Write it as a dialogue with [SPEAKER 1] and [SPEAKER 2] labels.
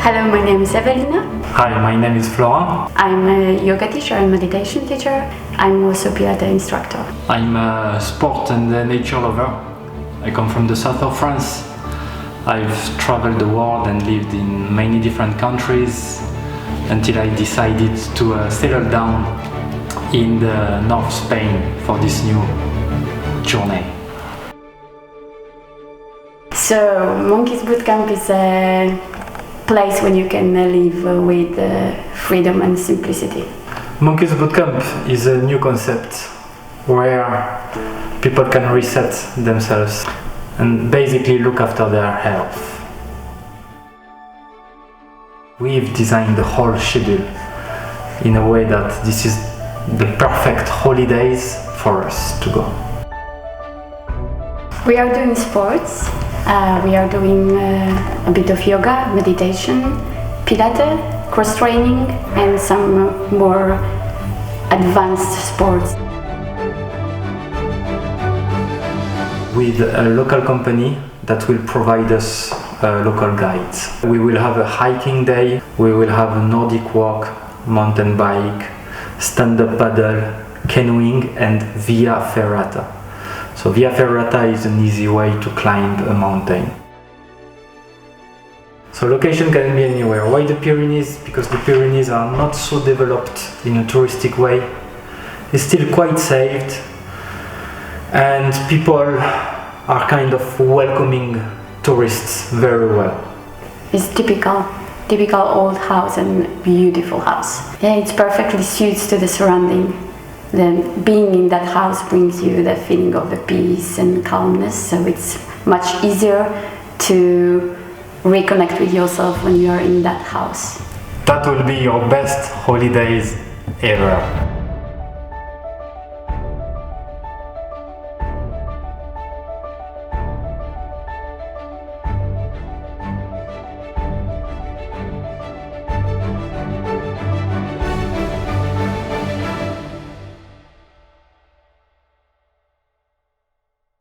[SPEAKER 1] Hello, my name is Ewelina.
[SPEAKER 2] Hi, my name is Florent.
[SPEAKER 1] I'm a yoga teacher and meditation teacher. I'm also Pilates instructor.
[SPEAKER 2] I'm a sport and nature lover. I come from the south of France. I've traveled the world and lived in many different countries until I decided to settle down in the North Spain for this new journey.
[SPEAKER 1] So, Monkey's Bootcamp is a place where you can live with freedom and simplicity.
[SPEAKER 2] Monkey's Bootcamp is a new concept where people can reset themselves and basically look after their health. We've designed the whole schedule in a way that this is the perfect holidays for us to go.
[SPEAKER 1] We are doing sports. We are doing a bit of yoga, meditation, Pilates, cross training, and some more advanced sports.
[SPEAKER 2] With a local company that will provide us local guides. We will have a hiking day, we will have a Nordic walk, mountain bike, stand-up paddle, canoeing, and via ferrata. So via ferrata is an easy way to climb a mountain. So location can be anywhere. Why the Pyrenees? Because the Pyrenees are not so developed in a touristic way. It's still quite safe, and people are kind of welcoming tourists very well.
[SPEAKER 1] It's typical old house and beautiful house. Yeah, it's perfectly suits to the surrounding. Then being in that house brings you the feeling of the peace and calmness, so it's much easier to reconnect with yourself when you are in that house.
[SPEAKER 2] That will be your best holidays ever.